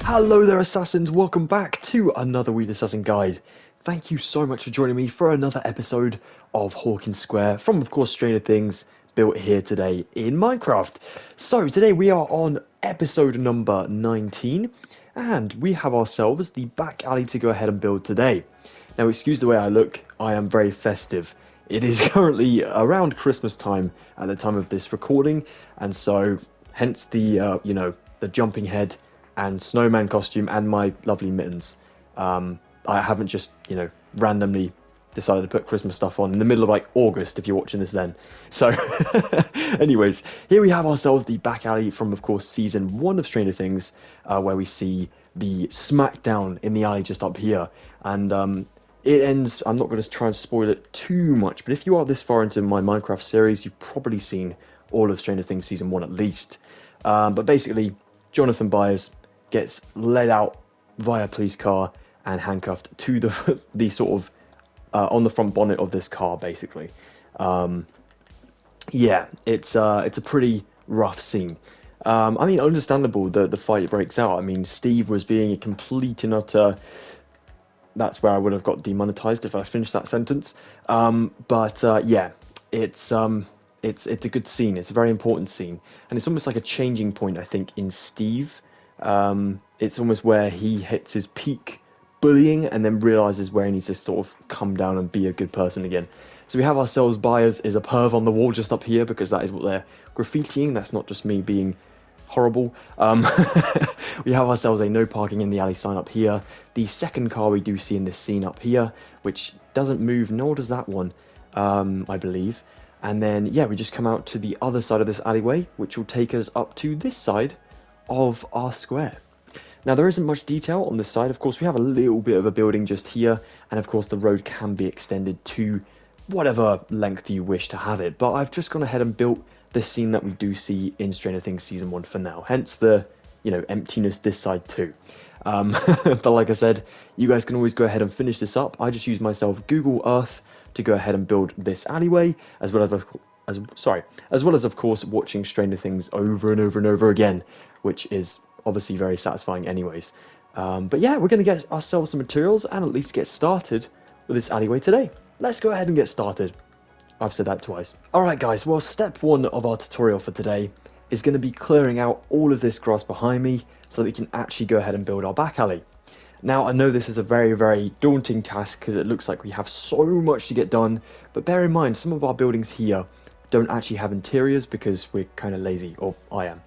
Hello there, Assassins! Welcome back to another Wheelassassin guide. Thank you so much for joining me for another episode of Hawkins Square from, of course, Stranger Things, built here today in Minecraft. So, today we are on episode number 19, and we have ourselves the back alley to go ahead and build today. Now, excuse the way I look, I am very festive. It is currently around Christmas time at the time of this recording, and so, hence the, the jumping head and snowman costume and my lovely mittens. I haven't just, randomly decided to put Christmas stuff on in the middle of like August if you're watching this then. So anyways, here we have ourselves the back alley from, of course, season 1 of Stranger Things, where we see the SMACK DOWN in the alley just up here. And it ends, I'm not going to try and spoil it too much, but if you are this far into my Minecraft series, you've probably seen all of Stranger Things season 1 at least. But basically, Jonathan Byers gets led out via police car and handcuffed to the sort of on the front bonnet of this car, basically. Yeah, it's a pretty rough scene. I mean, understandable that the fight breaks out. I mean, Steve was being a complete and utter. That's where I would have got demonetized if I finished that sentence. Yeah, it's a good scene. It's a very important scene, and it's almost like a changing point, I think, in Steve. It's almost where he hits his peak bullying and then realizes where he needs to sort of come down and be a good person again. So we have ourselves Byers is a perv on the wall just up here, because that is what they're graffitiing. That's not just me being horrible. We have ourselves a no parking in the alley sign up here. The second car we do see in this scene up here, which doesn't move, nor does that one, I believe. And then, yeah, we just come out to the other side of this alleyway, which will take us up to this side of our square. Now, there isn't much detail on this side. Of course, we have a little bit of a building just here, and of course the road can be extended to whatever length you wish to have it, but I've just gone ahead and built the scene that we do see in Stranger Things season 1 for now, hence the emptiness this side too. But like I said, you guys can always go ahead and finish this up. I just use myself Google Earth to go ahead and build this alleyway, as well as of course watching Stranger Things over and over and over again, which is obviously very satisfying anyways. But yeah, we're going to get ourselves some materials and at least get started with this alleyway today. Let's go ahead and get started. I've said that twice. Alright guys, well, step 1 of our tutorial for today is going to be clearing out all of this grass behind me so that we can actually go ahead and build our back alley. Now, I know this is a very, very daunting task because it looks like we have so much to get done, but bear in mind, some of our buildings here don't actually have interiors because we're kind of lazy, or I am.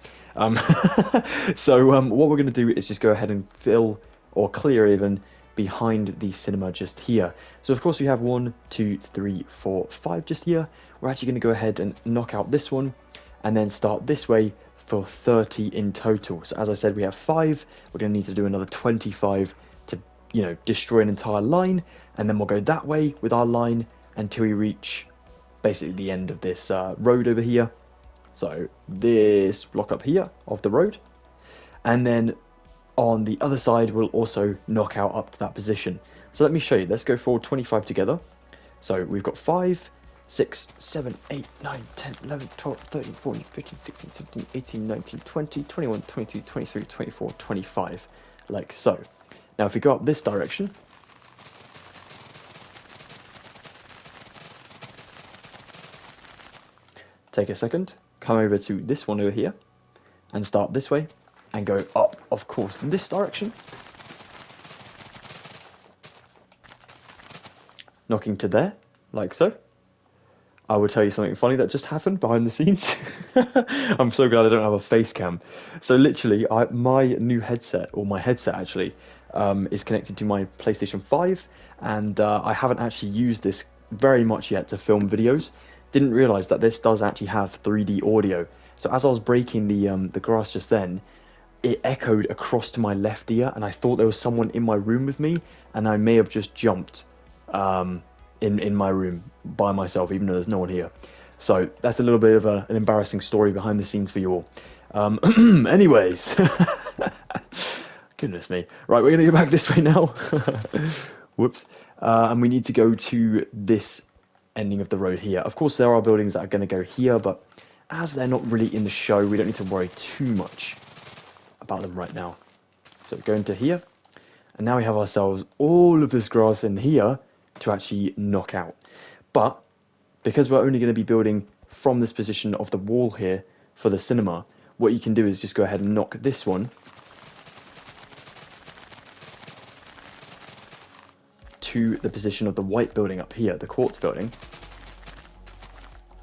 So what we're going to do is just go ahead and fill, or clear even, behind the cinema just here. So of course we have 1, 2, 3, 4, 5 just here. We're actually going to go ahead and knock out this one, and then start this way for 30 in total. So as I said, we have 5. We're going to need to do another 25 to, destroy an entire line, and then we'll go that way with our line until we reach basically the end of this road over here. So this block up here of the road, and then on the other side we'll also knock out up to that position. So let me show you. Let's go forward 25 together. So we've got 5, 6, 7, 8, 9, 10, 11, 12, 13, 14, 15, 16, 17, 18, 19, 20, 21, 22, 23, 24, 25, like so. Now if we go up this direction, take a second, come over to this one over here, and start this way, and go up, of course, in this direction, knocking to there, like so. I will tell you something funny that just happened behind the scenes. I'm so glad I don't have a face cam. So literally, my new headset, or my headset actually, is connected to my PlayStation 5, and I haven't actually used this very much yet to film videos. Didn't realise that this does actually have 3D audio. So as I was breaking the grass just then, it echoed across to my left ear, and I thought there was someone in my room with me, and I may have just jumped in my room by myself, even though there's no one here. So that's a little bit of an embarrassing story behind the scenes for you all. Anyways, goodness me. Right, we're going to go back this way now. Whoops. And we need to go to this ending of the road here. Of course, there are buildings that are going to go here, but as they're not really in the show, we don't need to worry too much about them right now. So go into here, and now we have ourselves all of this grass in here to actually knock out. But because we're only going to be building from this position of the wall here for the cinema, what you can do is just go ahead and knock this one to the position of the white building up here, the quartz building,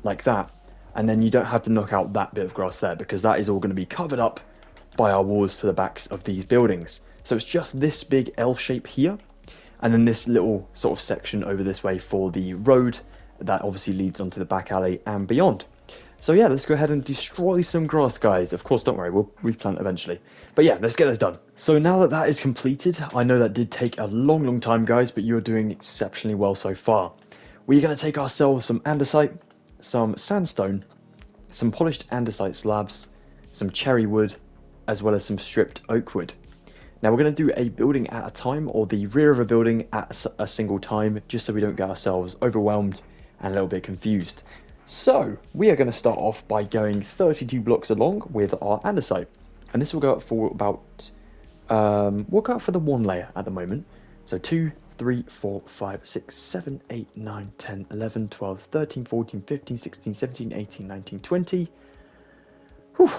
like that, and then you don't have to knock out that bit of grass there, because that is all going to be covered up by our walls for the backs of these buildings. So it's just this big L shape here, and then this little sort of section over this way for the road that obviously leads onto the back alley and beyond. So yeah, let's go ahead and destroy some grass, guys. Of course, don't worry, we'll replant eventually. But yeah, let's get this done. So now that that is completed, I know that did take a long time, guys, but you're doing exceptionally well so far. We're going to take ourselves some andesite, some sandstone, some polished andesite slabs, some cherry wood, as well as some stripped oak wood. Now we're going to do a building at a time, or the rear of a building at a single time, just so we don't get ourselves overwhelmed and a little bit confused. So we are going to start off by going 32 blocks along with our andesite, and this will go up for about we'll go up for the one layer at the moment. So 2, 3, 4, 5, 6, 7, 8, 9, 10, 11, 12, 13, 14, 15, 16, 17, 18, 19, 20,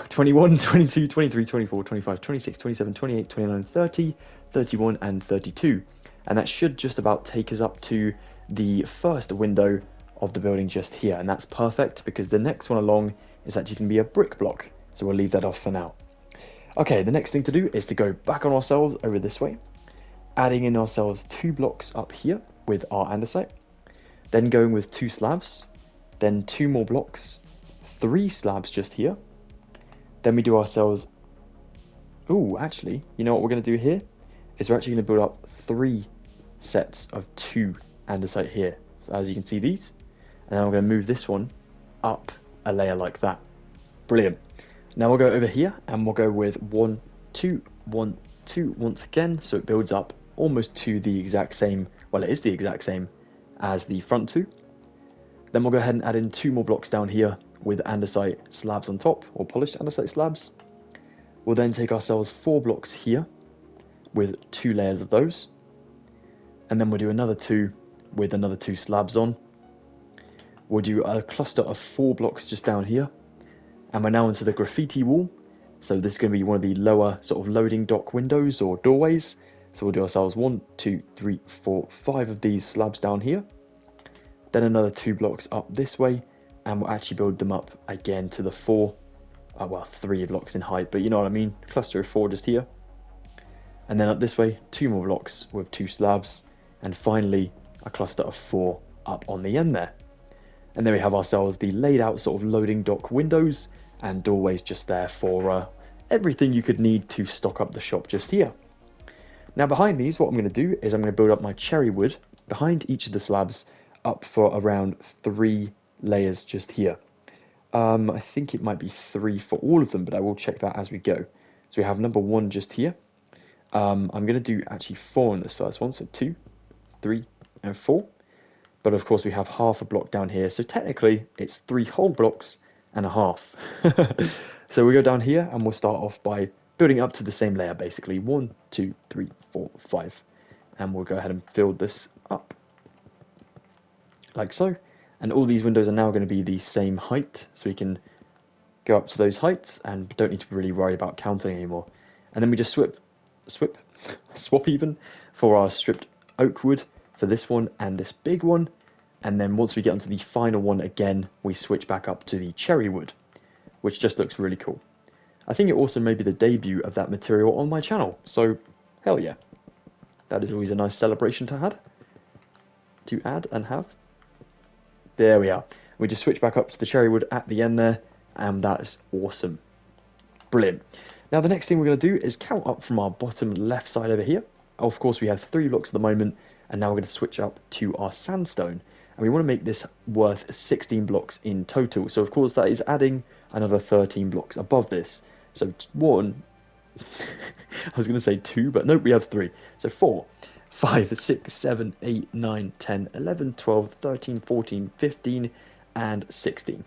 21, 22, 23, 24, 25, 26, 27, 28, 29, 30, 31 and 32. And that should just about take us up to the first window of the building just here, and that's perfect because the next one along is actually going to be a brick block, so we'll leave that off for now. Okay, the next thing to do is to go back on ourselves over this way, adding in ourselves 2 blocks up here with our andesite, then going with 2 slabs, then 2 more blocks, 3 slabs just here, then we do ourselves, actually, you know what we're going to do here is we're actually going to build up 3 sets of 2 andesite here. So as you can see, these, and then I'm going to move this one up a layer like that. Brilliant. Now we'll go over here and we'll go with 1, 2, 1, 2 once again, so it builds up almost to the exact same, well, it is the exact same as the front 2. Then we'll go ahead and add in 2 more blocks down here with andesite slabs on top, or polished andesite slabs. We'll then take ourselves 4 blocks here with 2 layers of those, and then we'll do another 2 with another 2 slabs on. We'll do a cluster of 4 blocks just down here, and we're now into the graffiti wall. So this is going to be one of the lower sort of loading dock windows or doorways. So we'll do ourselves 1, 2, 3, 4, 5 of these slabs down here, then another 2 blocks up this way, and we'll actually build them up again to the 3 blocks in height, but you know what I mean, cluster of 4 just here, and then up this way 2 more blocks with 2 slabs, and finally a cluster of 4 up on the end there. And then we have ourselves the laid out sort of loading dock windows and doorways just there for everything you could need to stock up the shop just here. Now behind these, what I'm going to do is I'm going to build up my cherry wood behind each of the slabs up for around 3 layers just here. I think it might be 3 for all of them, but I will check that as we go. So we have number 1 just here. I'm going to do actually 4 on this first one, so 2, 3 and 4. But of course we have half a block down here, so technically it's 3 whole blocks and a half. So we go down here and we'll start off by building up to the same layer, basically 1, 2, 3, 4, 5, and we'll go ahead and fill this up like so. And all these windows are now going to be the same height, so we can go up to those heights and don't need to really worry about counting anymore. And then we just swap even for our stripped oak wood for this one and this big one, and then once we get onto the final one again, we switch back up to the cherry wood, which just looks really cool. I think it also may be the debut of that material on my channel, so hell yeah, that is always a nice celebration to add and have. There we are. We just switch back up to the cherry wood at the end there, and that's awesome. Brilliant. Now the next thing we're going to do is count up from our bottom left side over here. Of course we have 3 blocks at the moment, and now we're going to switch up to our sandstone, and we want to make this worth 16 blocks in total. So of course that is adding another 13 blocks above this. So 1, I was going to say 2, but nope, we have 3. So 4, 5, 6, 7, 8, 9, 10, 11, 12, 13, 14, 15, and 16.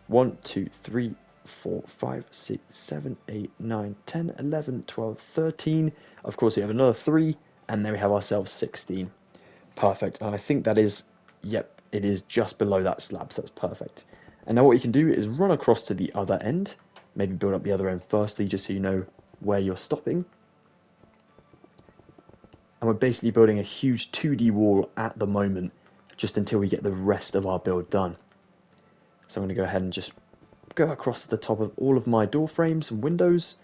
1, 2, 3, 4, 5, 6, 7, 8, 9, 10, 11, 12, 13. Of course, we have another 3, and then we have ourselves 16. Perfect. And I think that is, yep, it is just below that slab, so that's perfect. And now what you can do is run across to the other end. Maybe build up the other end firstly, just so you know where you're stopping. And we're basically building a huge 2D wall at the moment, just until we get the rest of our build done. So I'm going to go ahead and just go across to the top of all of my door frames and windows,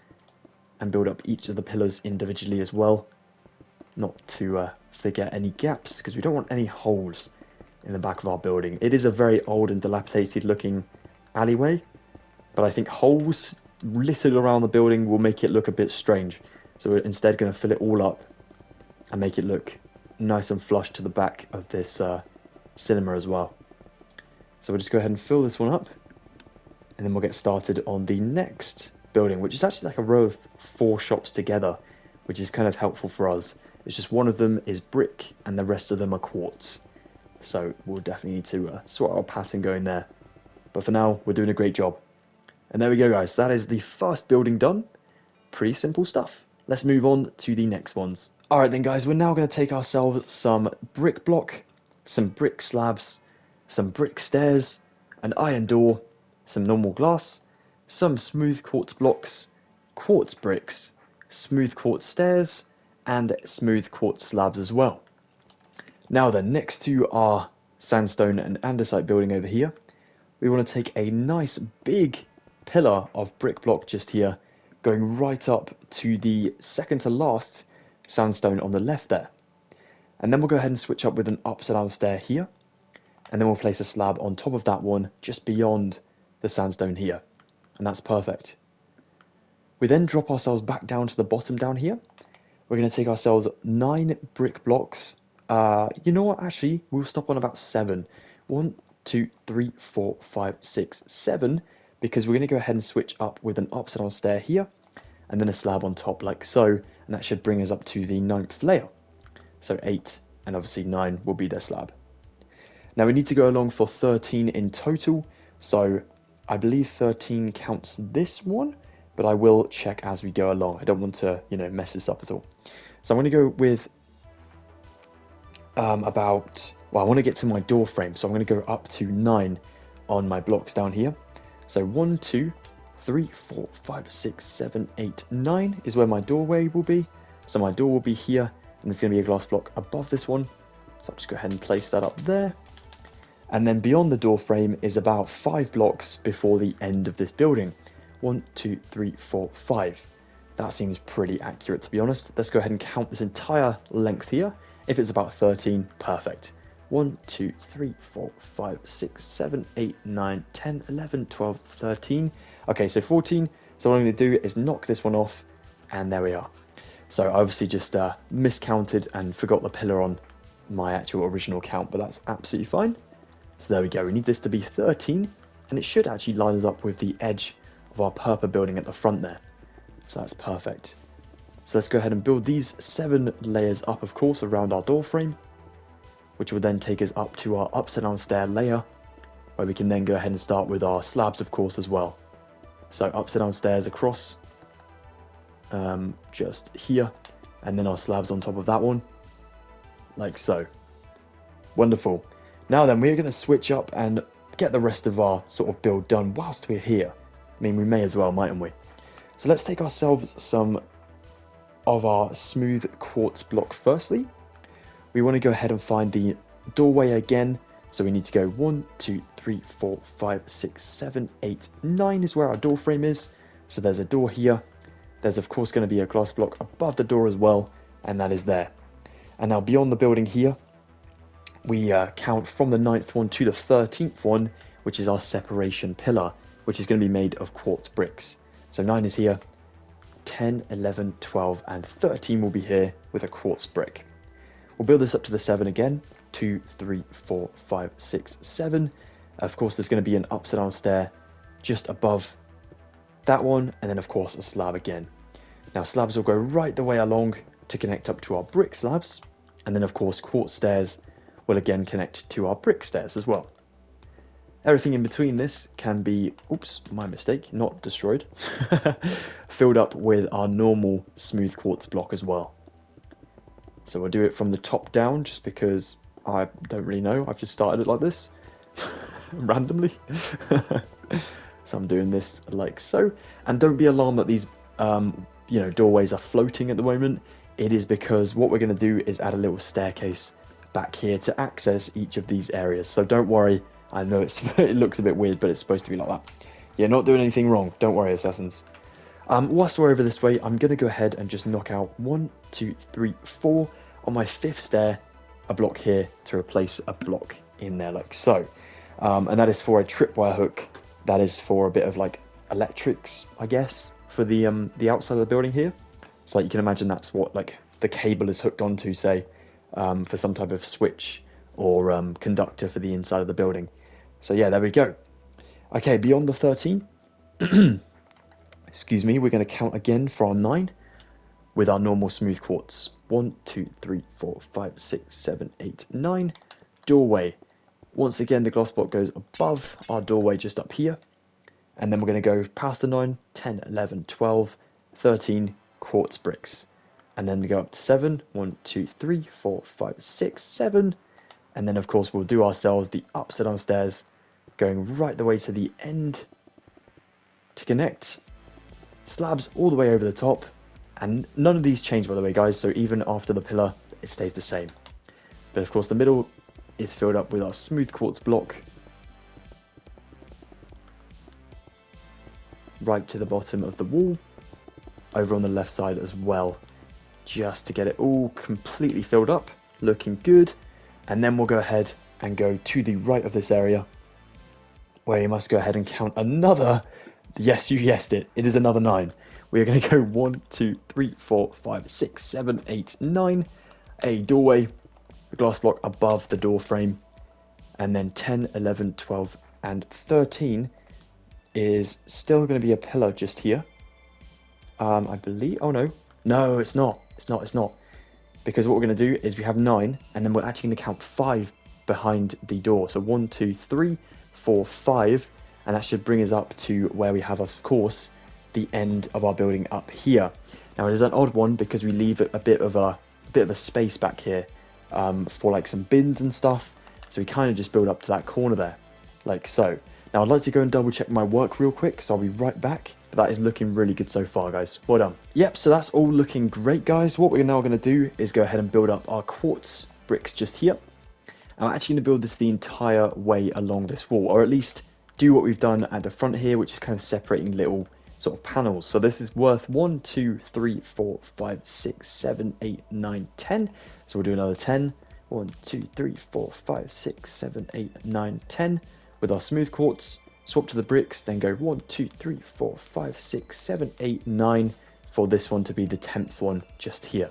and build up each of the pillars individually as well, not to forget any gaps, because we don't want any holes in the back of our building. It is a very old and dilapidated looking alleyway, but I think holes littered around the building will make it look a bit strange. So we're instead going to fill it all up and make it look nice and flush to the back of this cinema as well. So we'll just go ahead and fill this one up, and then we'll get started on the next building, which is actually like a row of 4 shops together, which is kind of helpful for us. It's just one of them is brick and the rest of them are quartz. So we'll definitely need to sort our pattern going there. But for now, we're doing a great job. And there we go, guys. That is the first building done. Pretty simple stuff. Let's move on to the next ones. Alright then, guys, we're now going to take ourselves some brick block, some brick slabs, some brick stairs, an iron door, some normal glass, some smooth quartz blocks, quartz bricks, smooth quartz stairs, and smooth quartz slabs as well. Now then, next to our sandstone and andesite building over here, we want to take a nice big pillar of brick block just here, going right up to the second to last sandstone on the left there. And then we'll go ahead and switch up with an upside down stair here, and then we'll place a slab on top of that one just beyond the sandstone here, and that's perfect. We then drop ourselves back down to the bottom down here. We're going to take ourselves 9 brick blocks. You know what, actually, we'll stop on about 7. 1, 2, 3, 4, 5, 6, 7, because we're going to go ahead and switch up with an upside down stair here, and then a slab on top like so, and that should bring us up to the 9th layer. So 8, and obviously 9 will be their slab. Now we need to go along for 13 in total, so I believe 13 counts this one, but I will check as we go along. I don't want to, mess this up at all. So I'm going to go with I want to get to my door frame, so I'm going to go up to 9 on my blocks down here. So 1, 2, 3, 4, 5, 6, 7, 8, 9 is where my doorway will be. So my door will be here, and there's going to be a glass block above this one. So I'll just go ahead and place that up there. And then beyond the door frame is about 5 blocks before the end of this building. 1, 2, 3, 4, 5. That seems pretty accurate, to be honest. Let's go ahead and count this entire length here. If it's about 13, perfect. 1, 2, 3, 4, 5, 6, 7, 8, 9, 10, 11, 12, 13. Okay, so 14. So what I'm going to do is knock this one off, and there we are. So I obviously just miscounted and forgot the pillar on my actual original count, but that's absolutely fine. So there we go. We need this to be 13, and it should actually line us up with the edge of our purple building at the front there. So that's perfect. So let's go ahead and build these 7 layers up, of course, around our door frame, which will then take us up to our upside down stair layer, where we can then go ahead and start with our slabs, of course, as well. So upside down stairs across, just here, and then our slabs on top of that one, like so. Wonderful. Now then, we're going to switch up and get the rest of our sort of build done whilst we're here. I mean, we may as well, mightn't we? So let's take ourselves some of our smooth quartz block firstly. We want to go ahead and find the doorway again. So we need to go 1, 2, 3, 4, 5, 6, 7, 8, 9 is where our door frame is. So there's a door here. There's of course going to be a glass block above the door as well, and that is there. And now beyond the building here, we count from the 9th one to the 13th one, which is our separation pillar, which is going to be made of quartz bricks. So 9 is here, 10, 11, 12, and 13 will be here with a quartz brick. We'll build this up to the 7 again. 2, 3, 4, 5, 6, 7. Of course, there's going to be an upside down stair just above that one, and then of course a slab again. Now slabs will go right the way along to connect up to our brick slabs, and then of course quartz stairs will again connect to our brick stairs as well. Everything in between this can be, oops, my mistake, not destroyed, filled up with our normal smooth quartz block as well. So we'll do it from the top down, just because I don't really know. I've just started it like this, randomly. So I'm doing this like so. And don't be alarmed that these, doorways are floating at the moment. It is because what we're going to do is add a little staircase back here to access each of these areas. So don't worry. I know it looks a bit weird, but it's supposed to be like that. You're not doing anything wrong. Don't worry, assassins. Whilst we're over this way, I'm going to go ahead and just knock out 1, 2, 3, 4 on my 5th stair, a block here to replace a block in there like so. And that is for a tripwire hook. That is for a bit of like electrics, I guess, for the outside of the building here. So like, you can imagine that's what like the cable is hooked onto, say, for some type of switch or conductor for the inside of the building. So yeah, there we go. Okay, beyond the 13, excuse me, we're going to count again for our 9 with our normal smooth quartz. 1, 2, 3, 4, 5, 6, 7, 8, 9. Doorway. Once again, the glass block goes above our doorway just up here. And then we're going to go past the 9, 10, 11, 12, 13 quartz bricks. And then we go up to 7. 1, 2, 3, 4, 5, 6, 7. And then, of course, we'll do ourselves the upside down stairs, going right the way to the end to connect. Slabs all the way over the top. And none of these change, by the way, guys. So even after the pillar, it stays the same. But, of course, the middle is filled up with our smooth quartz block. Right to the bottom of the wall. Over on the left side as well. Just to get it all completely filled up. Looking good. And then we'll go ahead and go to the right of this area, where you must go ahead and count another, yes, you guessed it, it is another 9. We are going to go 1, 2, 3, 4, 5, 6, 7, 8, 9. A doorway, the glass block above the door frame. And then 10, 11, 12, and 13 is still going to be a pillar just here. I believe, oh no. No, it's not. It's not. Because what we're going to do is we have 9, and then we're actually going to count 5 behind the door. So 1, 2, 3, 4, 5, and that should bring us up to where we have, of course, the end of our building up here. Now it is an odd one because we leave a bit of a space back here for like some bins and stuff. So we kind of just build up to that corner there, like so. Now I'd like to go and double check my work real quick, so I'll be right back. But that is looking really good so far, guys. Well done. Yep, so that's all looking great, guys. What we're now going to do is go ahead and build up our quartz bricks just here. I'm actually going to build this the entire way along this wall, or at least do what we've done at the front here, which is kind of separating little sort of panels. So this is worth 1, 2, 3, 4, 5, 6, 7, 8, 9, 10. So we'll do another 10. 1, 2, 3, 4, 5, 6, 7, 8, 9, 10 with our smooth quartz. Swap to the bricks, then go 1, 2, 3, 4, 5, 6, 7, 8, 9 for this one to be the 10th one just here.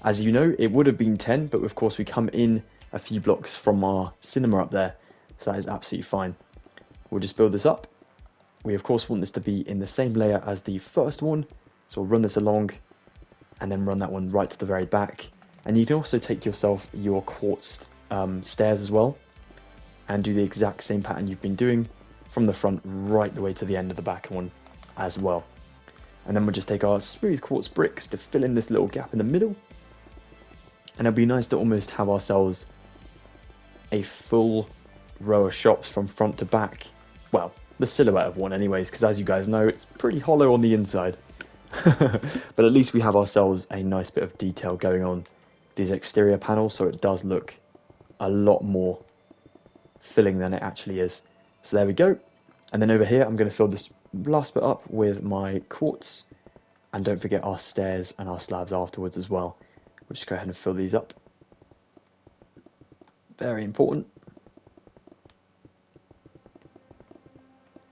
As you know, it would have been 10, but of course we come in a few blocks from our cinema up there, so that is absolutely fine. We'll just build this up. We of course want this to be in the same layer as the first one, so we'll run this along and then run that one right to the very back. And you can also take yourself your quartz stairs as well and do the exact same pattern you've been doing from the front right the way to the end of the back one as well. And then we'll just take our smooth quartz bricks to fill in this little gap in the middle. And it'll be nice to almost have ourselves a full row of shops from front to back. Well, the silhouette of one anyways, because as you guys know, it's pretty hollow on the inside. But at least we have ourselves a nice bit of detail going on these exterior panels, so it does look a lot more filling than it actually is. So there we go. And then over here, I'm going to fill this last bit up with my quartz. And don't forget our stairs and our slabs afterwards as well. We'll just go ahead and fill these up. Very important.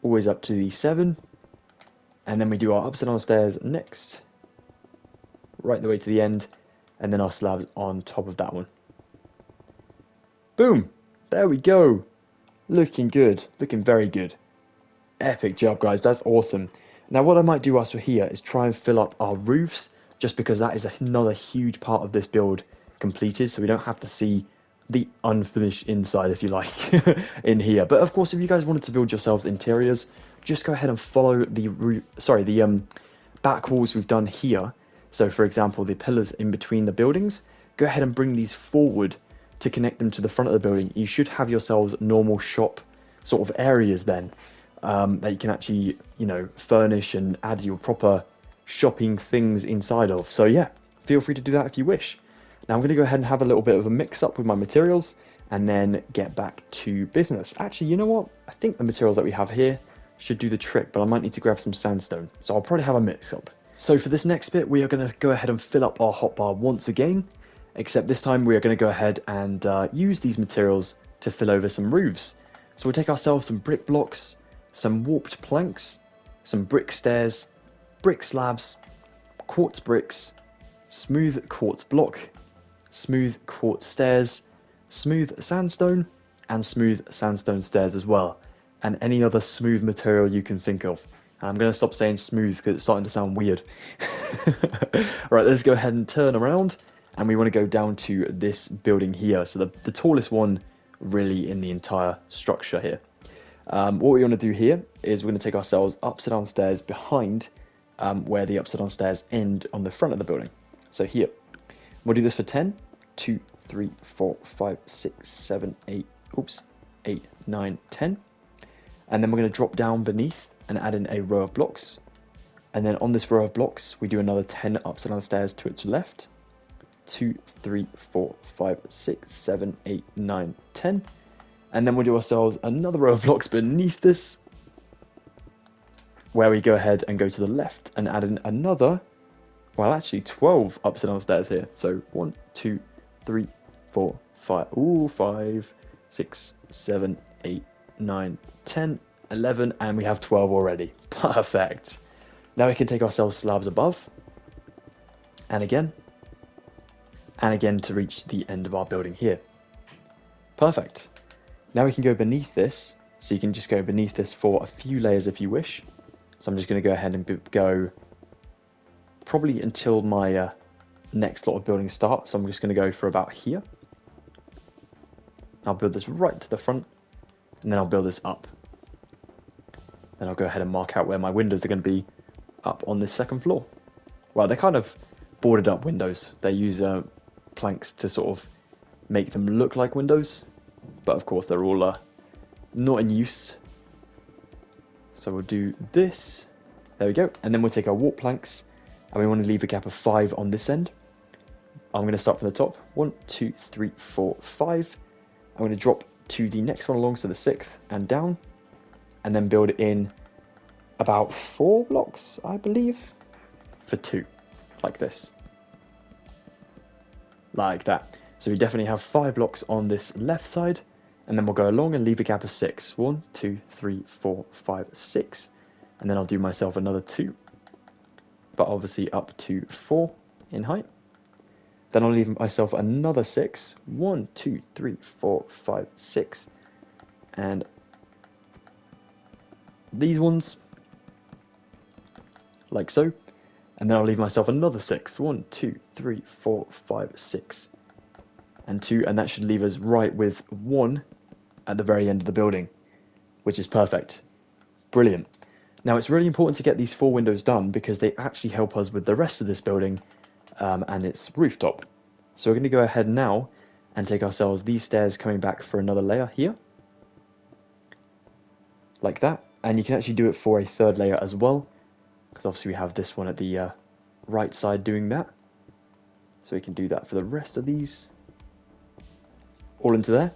Always up to the 7. And then we do our upside down stairs next. Right the way to the end. And then our slabs on top of that one. Boom! There we go. Looking good. Looking very good. Epic job, guys. That's awesome. Now what I might do whilst we're here is try and fill up our roofs, just because that is another huge part of this build completed, so we don't have to see the unfinished inside, if you like, in here. But of course, if you guys wanted to build yourselves interiors, just go ahead and follow the back walls we've done here. So for example, the pillars in between the buildings, go ahead and bring these forward to connect them to the front of the building. You should have yourselves normal shop sort of areas then, that you can actually, you know, furnish and add your proper shopping things inside of. So yeah, feel free to do that if you wish. Now I'm going to go ahead and have a little bit of a mix up with my materials and then get back to business. Actually, you know what? I think the materials that we have here should do the trick, but I might need to grab some sandstone. So I'll probably have a mix up. So for this next bit, we are going to go ahead and fill up our hotbar once again, except this time we are going to go ahead and use these materials to fill over some roofs. So we'll take ourselves some brick blocks, some warped planks, some brick stairs, brick slabs, quartz bricks, smooth quartz block, smooth quartz stairs, smooth sandstone, and smooth sandstone stairs as well, and any other smooth material you can think of. And I'm going to stop saying smooth because it's starting to sound weird. Right, let's go ahead and turn around, and we want to go down to this building here, so the tallest one really in the entire structure here. What we want to do here is we're going to take ourselves upside down stairs behind where the upside down stairs end on the front of the building. So here, we'll do this for 10, 2, 3, 4, 5, 6, 7, 8, 8, 9, 10. And then we're going to drop down beneath and add in a row of blocks. And then on this row of blocks, we do another 10 upside down stairs to its left. 2, 3, 4, 5, 6, 7, 8, 9, 10. And then we'll do ourselves another row of blocks beneath this, where we go ahead and go to the left and add in another, well, actually 12 upside down stairs here. So 1, 2, 3, 4, 5, 5, 6, 7, 8, 9, 10, 11, and we have 12 already. Perfect. Now we can take ourselves slabs above, and again to reach the end of our building here. Perfect. Now we can go beneath this, so you can just go beneath this for a few layers if you wish. So I'm just going to go ahead and go probably until my next lot of buildings start. So I'm just going to go for about here. I'll build this right to the front, and then I'll build this up. Then I'll go ahead and mark out where my windows are going to be up on this second floor. Well, they're kind of boarded up windows. They use planks to sort of make them look like windows, but of course they're all not in use. So we'll do this. There we go. And then we'll take our warp planks, and we want to leave a gap of 5 on this end. I'm going to start from the top. 1, 2, 3, 4, 5. I'm going to drop to the next one along, so the 6th, and down, and then build in about 4 blocks, I believe, for 2, like this, like that. So we definitely have 5 blocks on this left side, and then we'll go along and leave a gap of 6. 1, 2, 3, 4, 5, 6, and then I'll do myself another 2, but obviously up to 4 in height. Then I'll leave myself another 6. 1, 2, 3, 4, 5, 6, and these ones, like so. And then I'll leave myself another 6. 1, 2, 3, 4, 5, 6, and 2, and that should leave us right with 1 at the very end of the building, which is perfect. Brilliant. Now it's really important to get these 4 windows done because they actually help us with the rest of this building and its rooftop. So we're going to go ahead now and take ourselves these stairs coming back for another layer here, like that. And you can actually do it for a 3rd layer as well, because obviously we have this one at the right side doing that. So we can do that for the rest of these, all into there.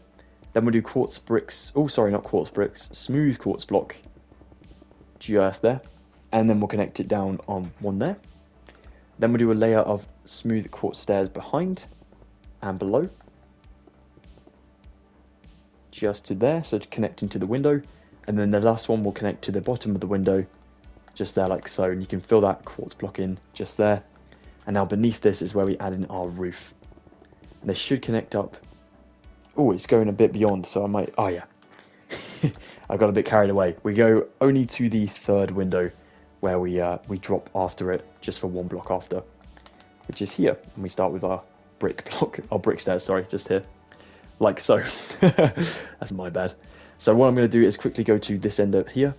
Then we'll do quartz bricks, oh sorry, not quartz bricks, smooth quartz block, just there. And then we'll connect it down on one there. Then we'll do a layer of smooth quartz stairs behind and below, just to there, so connecting to the window. And then the last one will connect to the bottom of the window, just there like so, and you can fill that quartz block in just there. And now beneath this is where we add in our roof. And they should connect up. Oh, it's going a bit beyond, so I might, oh yeah. I got a bit carried away. We go only to the 3rd window where we drop after it, just for 1 block after, which is here. And we start with our brick block, our brick stairs, sorry, just here. like so. That's my bad. So what I'm going to do is quickly go to this end up here,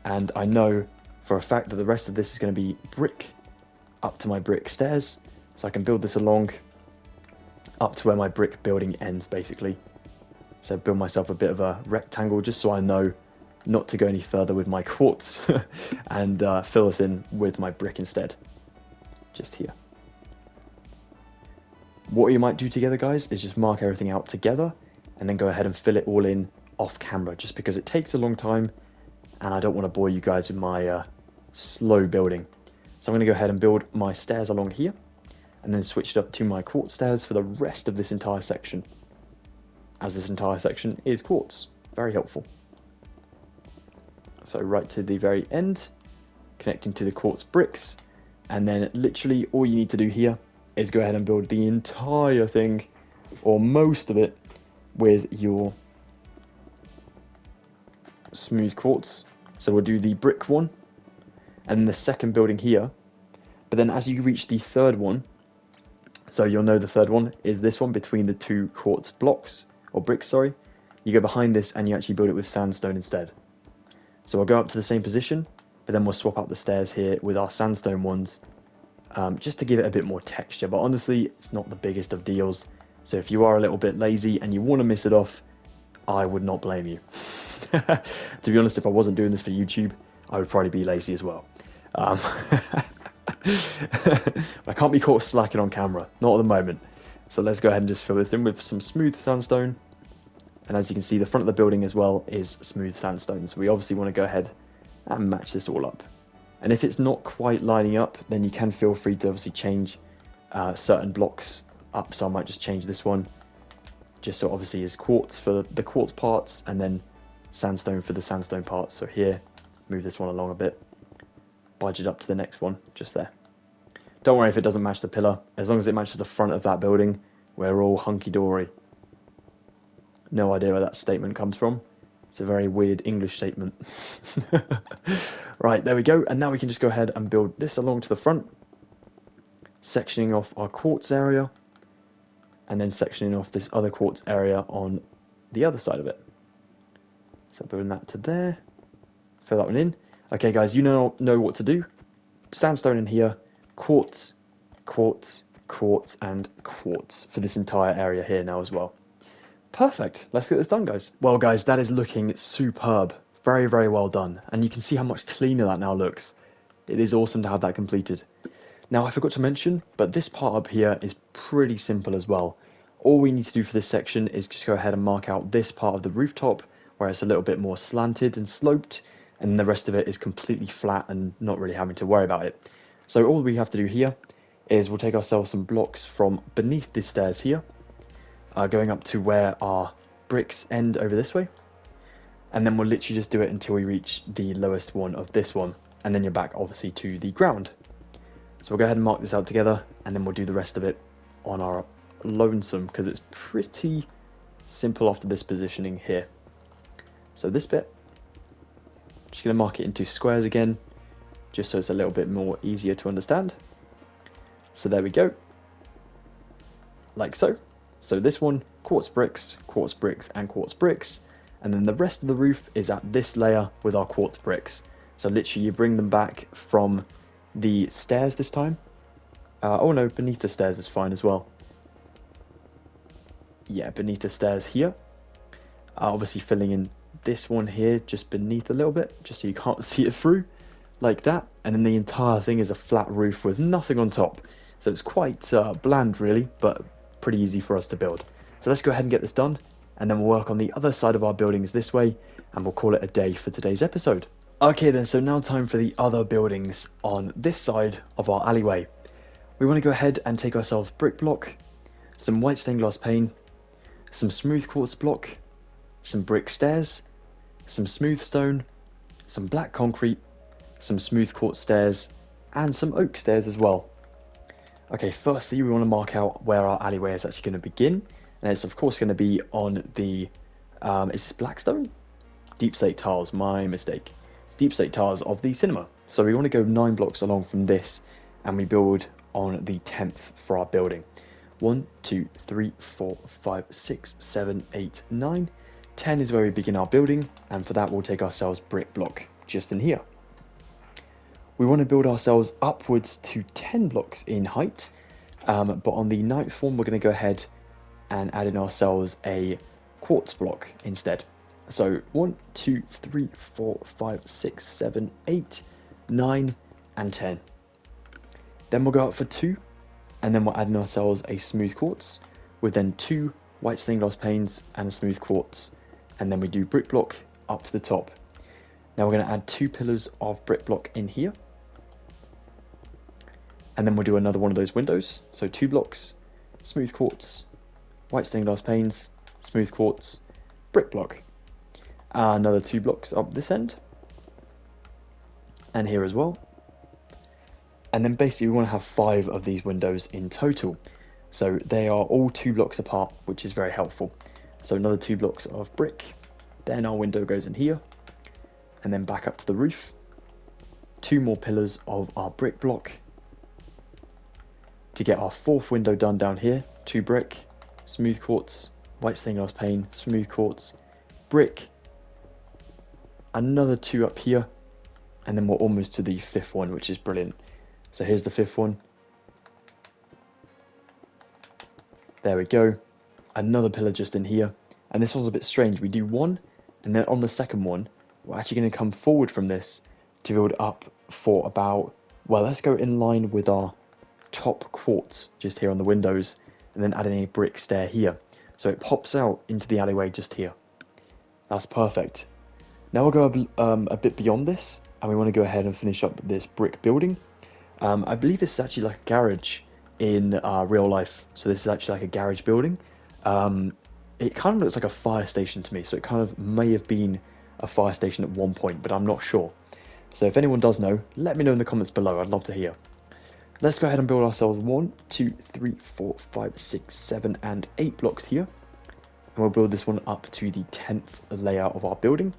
and I know for a fact that the rest of this is going to be brick up to my brick stairs, so I can build this along up to where my brick building ends, basically. So build myself a bit of a rectangle just so I know not to go any further with my quartz and fill this in with my brick instead, just here. What you might do together, guys, is just mark everything out together and then go ahead and fill it all in off camera, just because it takes a long time and I don't want to bore you guys with my slow building. So I'm going to go ahead and build my stairs along here and then switch it up to my quartz stairs for the rest of this entire section, as this entire section is quartz. Very helpful. So right to the very end, connecting to the quartz bricks, and then literally all you need to do here is go ahead and build the entire thing, or most of it, with your smooth quartz. So we'll do the brick one, and then the second building here, but then as you reach the third one, so you'll know the third one is this one between the two quartz blocks, or bricks, sorry, you go behind this and you actually build it with sandstone instead. So I'll go up to the same position, but then we'll swap out the stairs here with our sandstone ones, just to give it a bit more texture. But honestly, it's not the biggest of deals. So if you are a little bit lazy and you want to miss it off, I would not blame you. To be honest, if I wasn't doing this for YouTube, I would probably be lazy as well. I can't be caught slacking on camera, not at the moment. So let's go ahead and just fill this in with some smooth sandstone. And as you can see, the front of the building as well is smooth sandstone. So we obviously want to go ahead and match this all up. And if it's not quite lining up, then you can feel free to obviously change certain blocks up. So I might just change this one, just so obviously is quartz for the quartz parts, and then sandstone for the sandstone parts. So here, move this one along a bit, budge it up to the next one, just there. Don't worry if it doesn't match the pillar. As long as it matches the front of that building, we're all hunky-dory. No idea where that statement comes from. It's a very weird English statement. Right, there we go. And now we can just go ahead and build this along to the front, sectioning off our quartz area, and then sectioning off this other quartz area on the other side of it. So building that to there, fill that one in. Okay guys, you know what to do. Sandstone in here, quartz, quartz, quartz, and quartz for this entire area here now as well. Perfect. Let's get this done, guys. Well, guys, that is looking superb. Very, very well done. And you can see how much cleaner that now looks. It is awesome to have that completed. Now, I forgot to mention, but this part up here is pretty simple as well. All we need to do for this section is just go ahead and mark out this part of the rooftop where it's a little bit more slanted and sloped, and the rest of it is completely flat and not really having to worry about it. So all we have to do here is we'll take ourselves some blocks from beneath the stairs here, going up to where our bricks end over this way, and then we'll literally just do it until we reach the lowest one of this one, and then you're back obviously to the ground. So we'll go ahead and mark this out together, and then we'll do the rest of it on our lonesome, because it's pretty simple after this positioning here. So this bit, just going to mark it into squares again, just so it's a little bit more easier to understand. So there we go, like so. So this one, quartz bricks, and quartz bricks, and then the rest of the roof is at this layer with our quartz bricks. So literally you bring them back from the stairs this time. Oh no, beneath the stairs is fine as well. Yeah, beneath the stairs here. Obviously filling in this one here just beneath a little bit, just so you can't see it through, like that. And then the entire thing is a flat roof with nothing on top. So it's quite bland really, but pretty easy for us to build. So let's go ahead and get this done, and then we'll work on the other side of our buildings this way, and we'll call it a day for today's episode. Okay then, so now time for the other buildings on this side of our alleyway. We want to go ahead and take ourselves brick block, some white stained glass pane, some smooth quartz block, some brick stairs, some smooth stone, some black concrete, some smooth quartz stairs, and some oak stairs as well. Okay, firstly we want to mark out where our alleyway is actually going to begin, and it's of course going to be on the, is this blackstone? Deep slate tiles, my mistake. Deep slate tiles of the cinema. So we want to go 9 blocks along from this, and we build on the 10th for our building. 1, 2, 3, 4, 5, 6, 7, 8, 9. 10 is where we begin our building, and for that we'll take ourselves brick block just in here. We want to build ourselves upwards to 10 blocks in height, but on the 9th one we're going to go ahead and add in ourselves a quartz block instead. So 1, 2, 3, 4, 5, 6, 7, 8, 9, and 10. Then we'll go up for 2, and then we'll add in ourselves a smooth quartz, with then 2 white stained glass panes and a smooth quartz, and then we do brick block up to the top. Now we're going to add 2 pillars of brick block in here, and then we'll do another one of those windows, so 2 blocks, smooth quartz, white stained glass panes, smooth quartz, brick block. Another 2 blocks up this end, and here as well. And then basically we want to have 5 of these windows in total. So they are all 2 blocks apart, which is very helpful. So another 2 blocks of brick, then our window goes in here, and then back up to the roof. 2 more pillars of our brick block. To get our 4th window done down here, 2 brick, smooth quartz, white stained glass pane, smooth quartz, brick, another 2 up here, and then we're almost to the 5th one, which is brilliant. So here's the 5th one. There we go. Another pillar just in here. And this one's a bit strange. We do 1, and then on the 2nd one, we're actually going to come forward from this to build up for about, well, let's go in line with our top quartz just here on the windows, and then add in a brick stair here. So it pops out into the alleyway just here. That's perfect. Now we'll go a bit beyond this, and we want to go ahead and finish up this brick building. I believe this is actually like a garage in real life, so this is actually like a garage building. It kind of looks like a fire station to me, so it kind of may have been a fire station at one point, but I'm not sure. So if anyone does know, let me know in the comments below. I'd love to hear. Let's go ahead and build ourselves 1, 2, 3, 4, 5, 6, 7, and 8 blocks here. And we'll build this one up to the 10th layer of our building.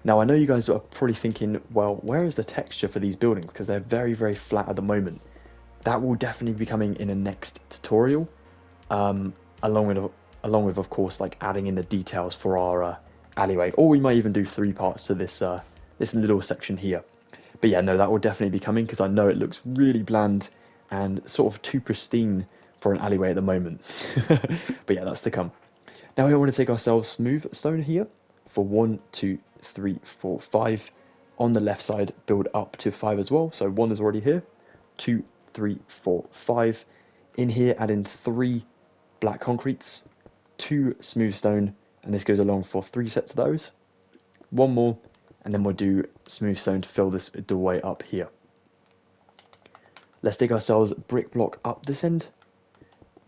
Now I know you guys are probably thinking, well, where is the texture for these buildings? Because they're very, very flat at the moment. That will definitely be coming in a next tutorial, along with of course like adding in the details for our alleyway. Or we might even do 3 parts to this this little section here. But yeah, no, that will definitely be coming, because I know it looks really bland and sort of too pristine for an alleyway at the moment. But yeah, that's to come. Now we want to take ourselves smooth stone here for 1, 2, 3, 4, 5. On the left side, build up to 5 as well. So 1 is already here. 2, 3, 4, 5. In here, add in 3 black concretes, 2 smooth stone, and this goes along for 3 sets of those. 1 more, and then we'll do smooth stone to fill this doorway up here. Let's take ourselves brick block up this end,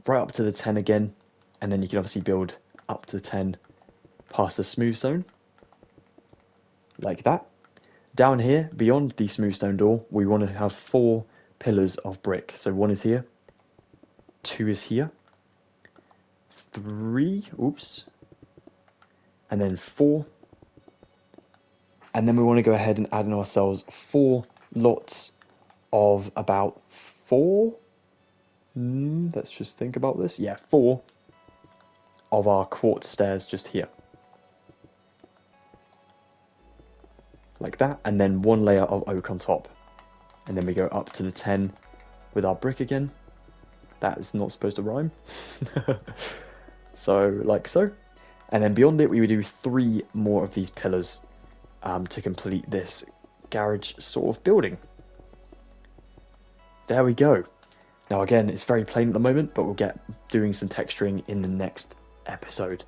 right up to the 10 again, and then you can obviously build up to 10 past the smooth stone, like that. Down here, beyond the smooth stone door, we want to have 4 pillars of brick. So 1 is here, 2 is here, 3, oops, and then 4. And then we want to go ahead and add in ourselves 4 lots of about 4. Let's just think about this. Yeah, 4 of our quartz stairs just here. Like that. And then 1 layer of oak on top. And then we go up to the 10 with our brick again. That is not supposed to rhyme. So, like so. And then beyond it, we would do 3 more of these pillars to complete this garage sort of building. There we go. Now again, it's very plain at the moment, but we'll get doing some texturing in the next episode.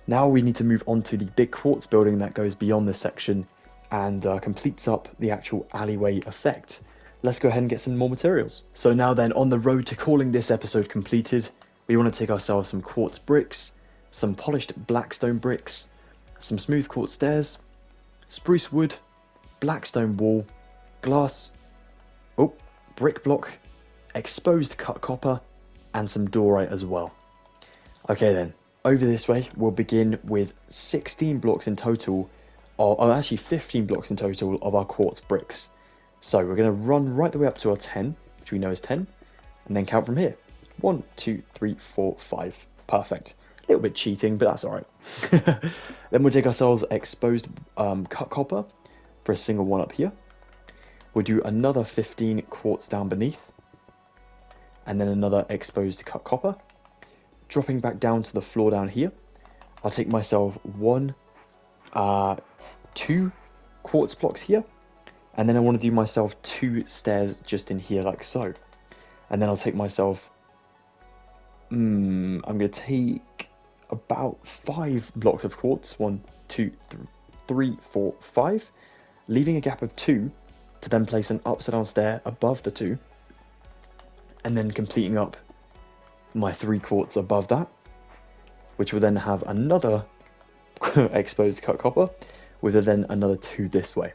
Now we need to move on to the big quartz building that goes beyond this section and completes up the actual alleyway effect. Let's go ahead and get some more materials. So now then, on the road to calling this episode completed, we want to take ourselves some quartz bricks, some polished black stone bricks, some smooth quartz stairs, spruce wood, black stone wall, glass, brick block, exposed cut copper, and some diorite as well. Okay then, over this way we'll begin with 16 blocks in total, or actually 15 blocks in total of our quartz bricks. So we're going to run right the way up to our 10, which we know is 10, and then count from here. 1, 2, 3, 4, 5. Perfect. A little bit cheating, but that's alright. Then we'll take ourselves exposed cut copper for a single one up here. We'll do another 15 quartz down beneath, and then another exposed cut copper. Dropping back down to the floor down here, I'll take myself 2 quartz blocks here, and then I want to do myself 2 stairs just in here like so. And then I'll take myself, I'm going to take about 5 blocks of quartz, 1, 2, 3, 4, 5, leaving a gap of 2 to then place an upside down stair above the 2, and then completing up my 3 quartz above that, which will then have another exposed cut copper with then another 2 this way.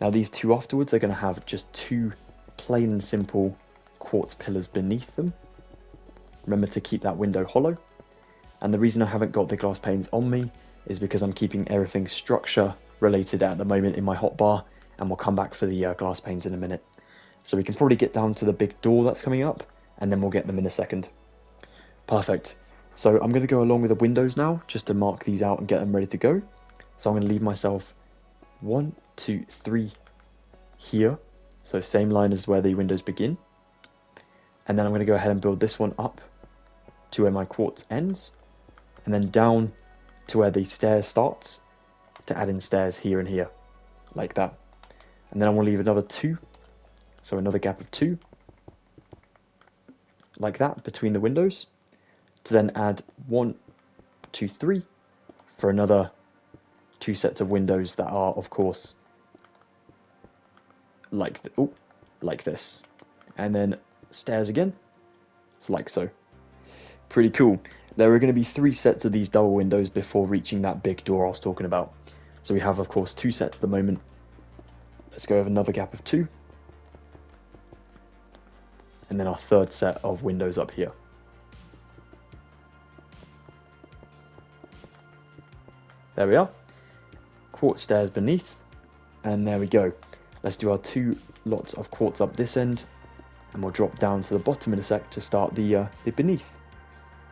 Now these 2 afterwards are going to have just 2 plain and simple quartz pillars beneath them. Remember to keep that window hollow. And the reason I haven't got the glass panes on me is because I'm keeping everything structure related at the moment in my hotbar, and we'll come back for the glass panes in a minute. So we can probably get down to the big door that's coming up, and then we'll get them in a second. Perfect. So I'm going to go along with the windows now, just to mark these out and get them ready to go. So I'm going to leave myself 1, 2, 3 here. So same line as where the windows begin. And then I'm going to go ahead and build this one up to where my quartz ends, and then down to where the stairs starts to add in stairs here and here, like that. And then I want to leave another 2, so another gap of 2, like that, between the windows, to then add 1, 2, 3 for another 2 sets of windows that are, of course, like this, and then stairs again, it's like so. Pretty cool. There are going to be 3 sets of these double windows before reaching that big door I was talking about. So we have, of course, 2 sets at the moment. Let's go with another gap of 2, and then our 3rd set of windows up here. There we are. Quartz stairs beneath, and there we go. Let's do our 2 lots of quartz up this end, and we'll drop down to the bottom in a sec to start the beneath.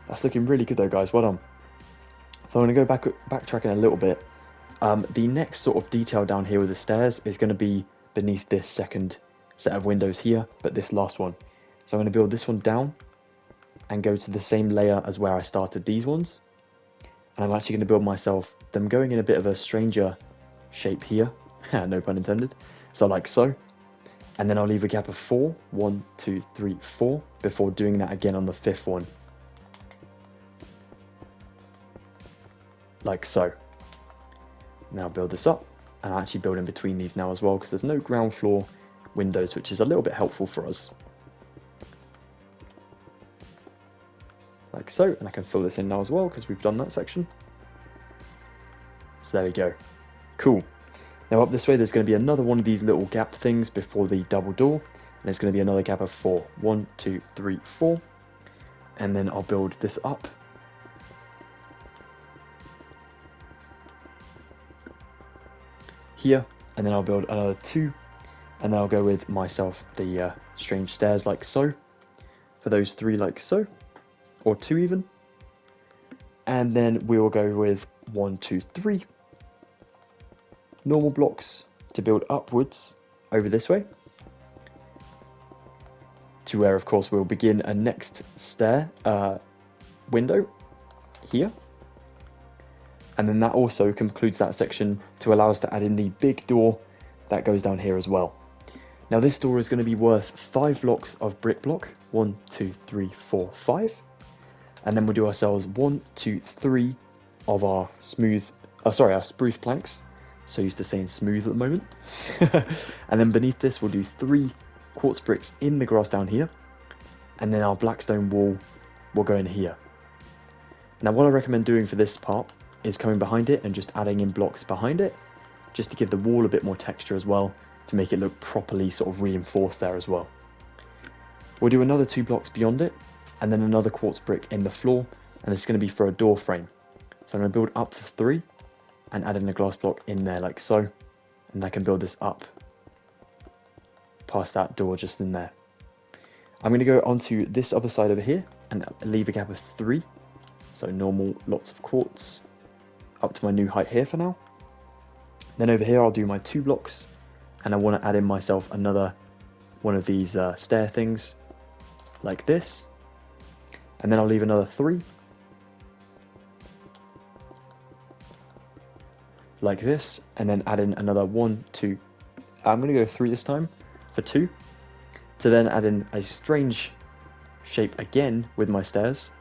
That's looking really good though, guys. Well done. So I'm going to go backtracking a little bit. The next sort of detail down here with the stairs is going to be beneath this second set of windows here, but this last one. So I'm going to build this one down and go to the same layer as where I started these ones. And I'm actually going to build myself them going in a bit of a stranger shape here. No pun intended. So like so. And then I'll leave a gap of 4. 1, 2, 3, 4 before doing that again on the 5th one. Like so. Now build this up, and I'll actually build in between these now as well, because there's no ground floor windows, which is a little bit helpful for us. Like so, and I can fill this in now as well, because we've done that section. So there we go. Cool. Now up this way, there's going to be another one of these little gap things before the double door, and there's going to be another gap of 4. 1, 2, 3, 4. And then I'll build this up. Here, and then I'll build another 2, and then I'll go with myself the strange stairs like so, for those 3 like so, or 2 even, and then we will go with 1, 2, 3 normal blocks to build upwards over this way, to where of course we'll begin a next stair window here. And then that also concludes that section to allow us to add in the big door that goes down here as well. Now this door is going to be worth 5 blocks of brick block. 1, 2, 3, 4, 5. And then we'll do ourselves 1, 2, 3 of our our spruce planks. So used to saying smooth at the moment. And then beneath this we'll do 3 quartz bricks in the grass down here. And then our blackstone wall will go in here. Now what I recommend doing for this part is coming behind it and just adding in blocks behind it, just to give the wall a bit more texture as well, to make it look properly sort of reinforced there as well. We'll do another 2 blocks beyond it, and then another quartz brick in the floor, and it's going to be for a door frame. So I'm going to build up for 3, and add in a glass block in there like so, and I can build this up past that door just in there. I'm going to go onto this other side over here and leave a gap of 3. So normal, lots of quartz, up to my new height here for now. Then over here I'll do my 2 blocks, and I want to add in myself another one of these stair things, like this. And then I'll leave another 3. Like this, and then add in another 1, 2. I'm going to go 3 this time, for 2. To then add in a strange shape again with my stairs.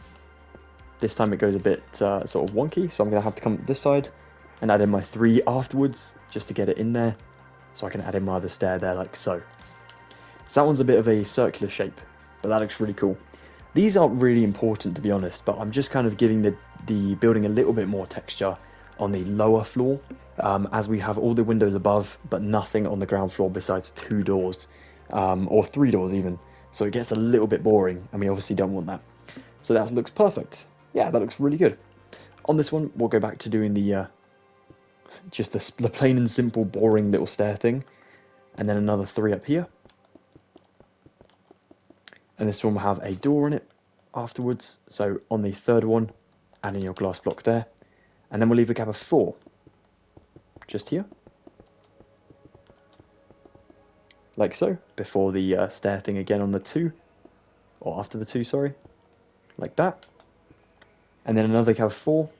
This time it goes a bit sort of wonky, so I'm going to have to come up this side and add in my 3 afterwards, just to get it in there, so I can add in my other stair there like so. So that one's a bit of a circular shape, but that looks really cool. These aren't really important, to be honest, but I'm just kind of giving the building a little bit more texture on the lower floor, as we have all the windows above, but nothing on the ground floor besides 2 doors, or 3 doors even. So it gets a little bit boring, and we obviously don't want that. So that looks perfect. Yeah, that looks really good. On this one, we'll go back to doing the just the plain and simple boring little stair thing, and then another 3 up here. And this one will have a door in it afterwards, so on the 3rd one, add in your glass block there, and then we'll leave a gap of 4 just here, like so, before the stair thing again on the 2, or after the 2, sorry, like that. And then another gap of 4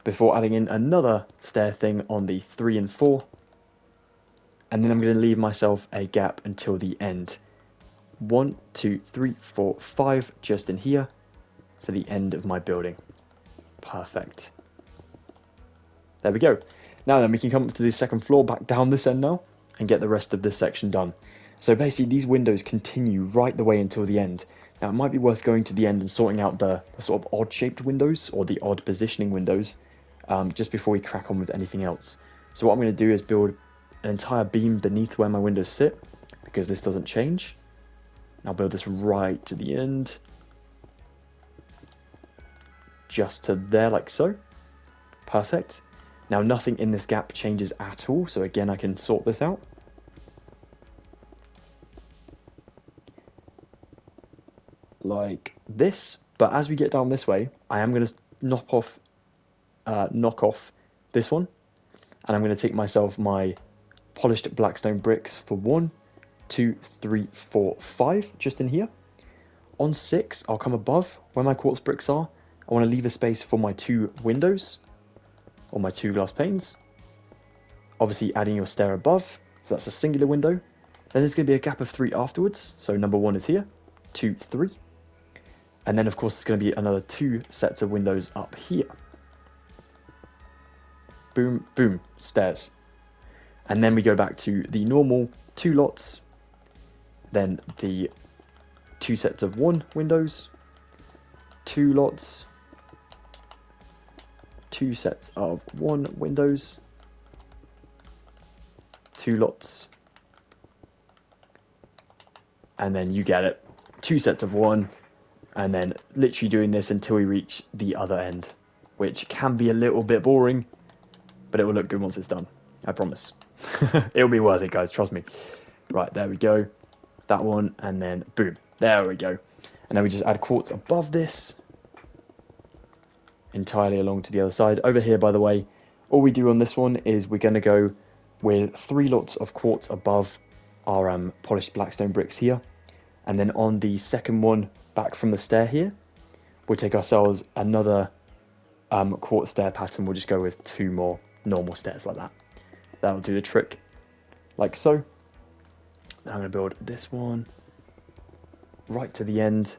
before adding in another stair thing on the 3 and 4. And then I'm going to leave myself a gap until the end. 1, 2, 3, 4, 5 just in here for the end of my building. Perfect. There we go. Now then, we can come up to the 2nd floor, back down this end now, and get the rest of this section done. So basically these windows continue right the way until the end. Now it might be worth going to the end and sorting out the sort of odd shaped windows, or the odd positioning windows, just before we crack on with anything else. So what I'm going to do is build an entire beam beneath where my windows sit, because this doesn't change. I'll build this right to the end, just to there like so. Perfect. Now nothing in this gap changes at all, so again I can sort this out. Like this, but as we get down this way, I am going to knock off this one, and I'm going to take myself my polished blackstone bricks for 1, 2, 3, 4, 5 just in here. On 6, I'll come above where my quartz bricks are. I want to leave a space for my 2 windows, or my 2 glass panes. Obviously adding your stair above, so that's a singular window. Then there's going to be a gap of 3 afterwards, so number 1 is here, 2, 3. And then of course there's going to be another 2 sets of windows up here. Boom, boom, stairs. And then we go back to the normal 2 lots, then the 2 sets of 1 windows, 2 lots, 2 sets of 1 windows, 2 lots, and then you get it, 2 sets of 1, and then literally doing this until we reach the other end, which can be a little bit boring, but it will look good once it's done, I promise. It'll be worth it, guys, trust me. Right, there we go, that one, and then boom, there we go. And then we just add quartz above this, entirely along to the other side. Over here, by the way, all we do on this one is we're going to go with 3 lots of quartz above our polished blackstone bricks here, and then on the 2nd one back from the stair here, we'll take ourselves another quartz stair pattern. We'll just go with 2 more normal stairs like that. That'll do the trick, like so. Now I'm going to build this one right to the end,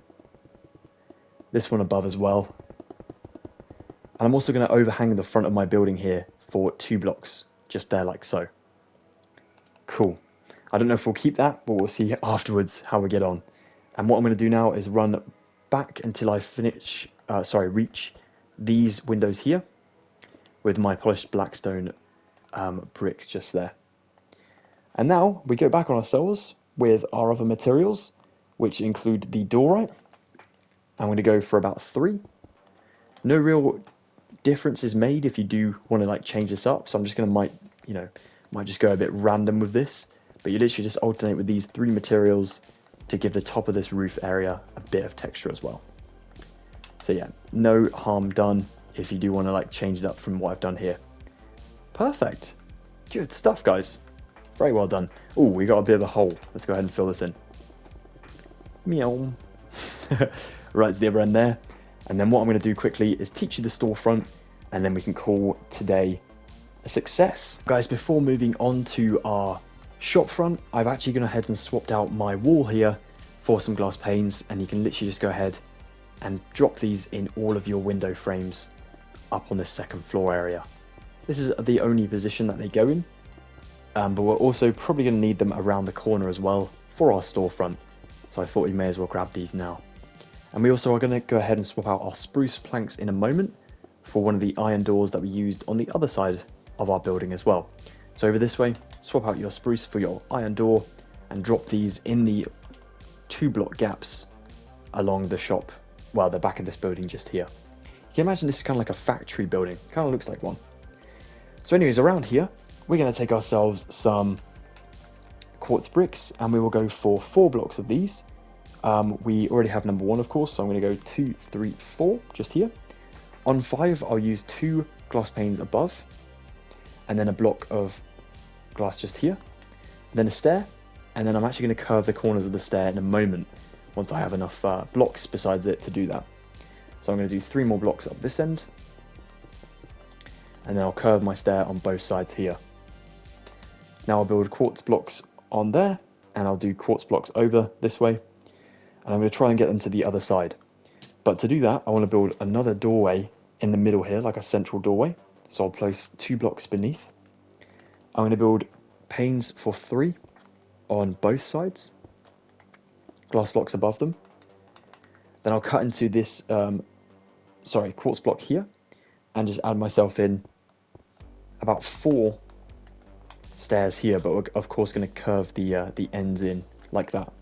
this one above as well. And I'm also going to overhang the front of my building here for 2 blocks, just there like so. Cool. I don't know if we'll keep that, but we'll see afterwards how we get on. And what I'm going to do now is run back until I reach these windows here with my polished blackstone bricks just there. And now we go back on ourselves with our other materials, which include the doorite. I'm going to go for about 3. No real difference is made if you do want to like change this up, so I'm just going to might just go a bit random with this, But you literally just alternate with these 3 materials to give the top of this roof area a bit of texture as well. So yeah, no harm done if you do want to like change it up from what I've done here. Perfect. Good stuff, guys. Very well done. Oh, we got a bit of a hole. Let's go ahead and fill this in. Meow. Right to the other end there. And then what I'm going to do quickly is teach you the storefront, and then we can call today a success. Guys, before moving on to our shop front, I've actually gone ahead and swapped out my wall here for some glass panes, and you can literally just go ahead and drop these in all of your window frames up on the 2nd floor area. This is the only position that they go in, but we're also probably going to need them around the corner as well for our storefront, so I thought we may as well grab these now. And we also are going to go ahead and swap out our spruce planks in a moment for one of the iron doors that we used on the other side of our building as well. So over this way, swap out your spruce for your iron door and drop these in the 2 block gaps along the shop, well, the back of this building just here. You can imagine this is kind of like a factory building, kind of looks like one. So anyways, around here, we're going to take ourselves some quartz bricks, and we will go for 4 blocks of these. We already have number 1, of course, so I'm going to go 2, 3, 4, just here. On 5, I'll use 2 glass panes above, and then a block of glass just here, then a stair, and then I'm actually going to curve the corners of the stair in a moment once I have enough blocks besides it to do that. So I'm going to do 3 more blocks up this end, and then I'll curve my stair on both sides here. Now I'll build quartz blocks on there, and I'll do quartz blocks over this way, and I'm going to try and get them to the other side. But to do that, I want to build another doorway in the middle here, like a central doorway. So I'll place 2 blocks beneath. I'm going to build panes for 3 on both sides, glass blocks above them. Then I'll cut into this quartz block here and just add myself in about 4 stairs here, but we're of course going to curve the ends in like that.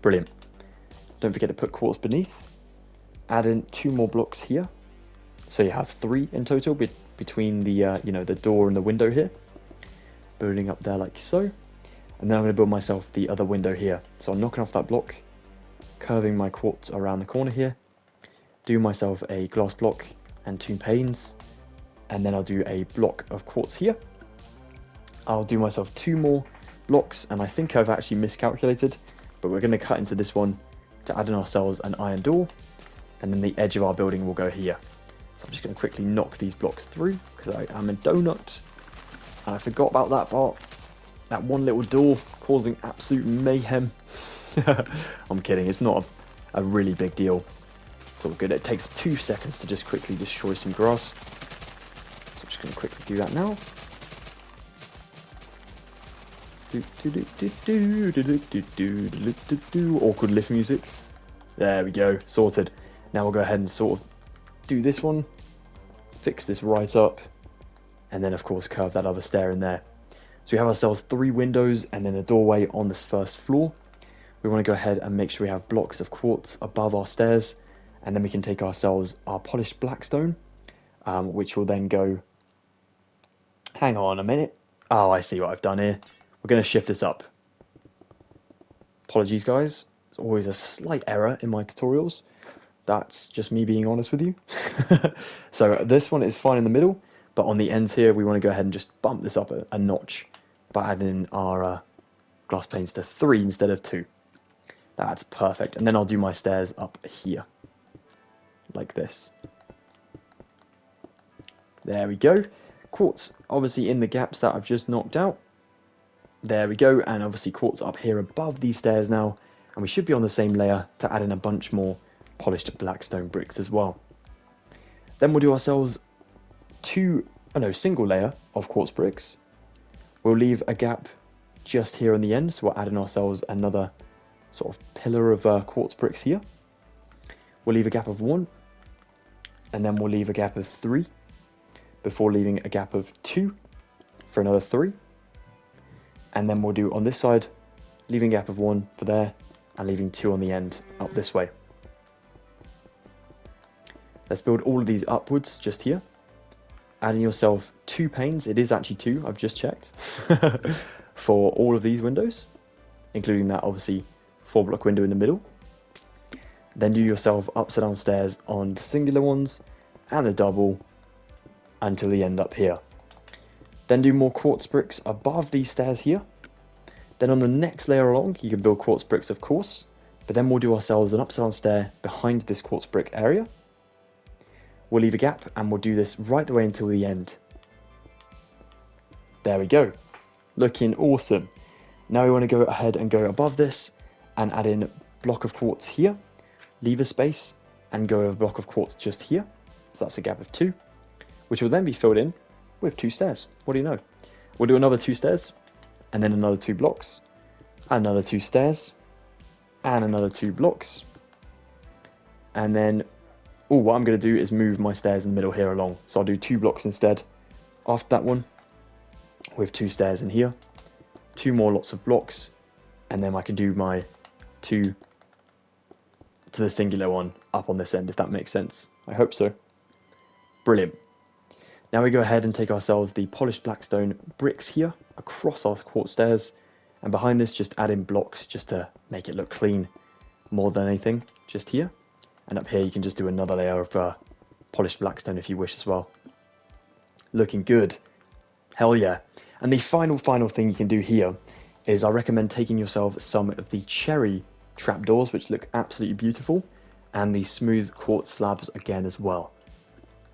Brilliant. Don't forget to put quartz beneath. Add in 2 more blocks here, so you have 3 in total between the the door and the window here. Building up there like so, and then I'm going to build myself the other window here. So I'm knocking off that block, curving my quartz around the corner here, do myself a glass block and 2 panes, and then I'll do a block of quartz here. I'll do myself 2 more blocks, and I think I've actually miscalculated, but we're going to cut into this one to add in ourselves an iron door, and then the edge of our building will go here. So I'm just going to quickly knock these blocks through because I am a donut, and I forgot about that part. That one little door causing absolute mayhem. I'm kidding, it's not a really big deal. It's all good. It takes 2 seconds to just quickly destroy some grass. So I'm just going to quickly do that now. Awkward lift music. There we go, sorted. Now we'll go ahead and sort of do this one, fix this right up, and then of course curve that other stair in there. So we have ourselves 3 windows and then a doorway on this 1st floor. We want to go ahead and make sure we have blocks of quartz above our stairs, and then we can take ourselves our polished blackstone, which will then go... Hang on a minute. Oh, I see what I've done here. We're going to shift this up. Apologies, guys. It's always a slight error in my tutorials. That's just me being honest with you. So this one is fine in the middle, but on the ends here, we want to go ahead and just bump this up a notch by adding in our glass panes to 3 instead of 2. That's perfect. And then I'll do my stairs up here, like this. There we go. Quartz obviously in the gaps that I've just knocked out. There we go, and obviously quartz up here above these stairs now, and we should be on the same layer to add in a bunch more polished blackstone bricks as well. Then we'll do ourselves single layer of quartz bricks. We'll leave a gap just here on the end, so we're adding ourselves another sort of pillar of quartz bricks here. We'll leave a gap of 1, and then we'll leave a gap of 3, before leaving a gap of 2 for another 3. And then we'll do on this side, leaving a gap of 1 for there, and leaving 2 on the end up this way. Let's build all of these upwards just here. Adding yourself 2 panes. It is actually 2, I've just checked. for all of these windows, including that obviously 4-block window in the middle. Then do yourself upside down stairs on the singular ones and the double until the end up here. Then do more quartz bricks above these stairs here. Then on the next layer along, you can build quartz bricks, of course, but then we'll do ourselves an upside down stair behind this quartz brick area. We'll leave a gap and we'll do this right the way until the end. There we go. Looking awesome. Now we want to go ahead and go above this and add in a block of quartz here, leave a space and go a block of quartz just here. So that's a gap of 2, which will then be filled in with 2 stairs. What do you know? We'll do another 2 stairs and then another 2 blocks, another 2 stairs and another 2 blocks. And then, what I'm going to do is move my stairs in the middle here along. So I'll do 2 blocks instead after that one with 2 stairs in here, 2 more lots of blocks, and then I can do my 2 to the singular one up on this end, if that makes sense. I hope so. Brilliant. Now we go ahead and take ourselves the polished blackstone bricks here across our quartz stairs, and behind this just add in blocks just to make it look clean more than anything, just here. And up here you can just do another layer of polished blackstone if you wish as well. Looking good. Hell yeah. And the final thing you can do here is I recommend taking yourself some of the cherry trapdoors, which look absolutely beautiful, and the smooth quartz slabs again as well.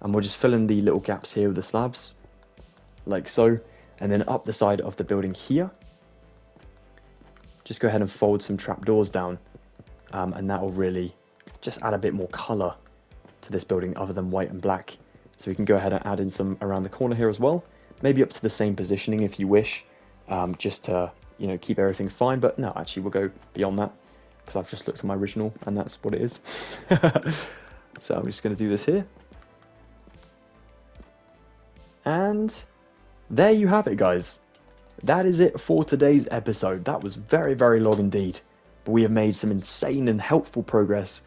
And we'll just fill in the little gaps here with the slabs, like so, and then up the side of the building here, just go ahead and fold some trapdoors down, and that will really just add a bit more colour to this building other than white and black. So we can go ahead and add in some around the corner here as well, maybe up to the same positioning if you wish, just to, you know, keep everything fine. But no, actually we'll go beyond that because I've just looked at my original and that's what it is. So I'm just going to do this here. And there you have it, guys. That is it for today's episode. That was very, very long indeed, but we have made some insane and helpful progress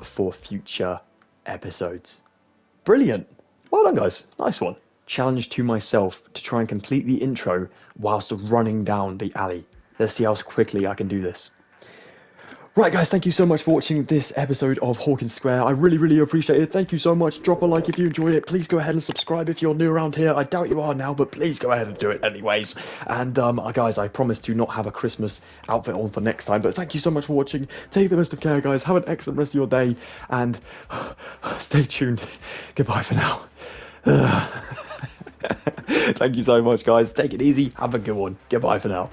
for future episodes. Brilliant. Well done, guys. Nice one. Challenge to myself to try and complete the intro whilst running down the alley. Let's see how quickly I can do this. Right, guys, thank you so much for watching this episode of Hawkins Square. I really, really appreciate it. Thank you so much. Drop a like if you enjoyed it. Please go ahead and subscribe if you're new around here. I doubt you are now, but please go ahead and do it anyways. And guys, I promise to not have a Christmas outfit on for next time, but thank you so much for watching. Take the best of care, guys. Have an excellent rest of your day, and stay tuned. Goodbye for now. Thank you so much, guys. Take it easy. Have a good one. Goodbye for now.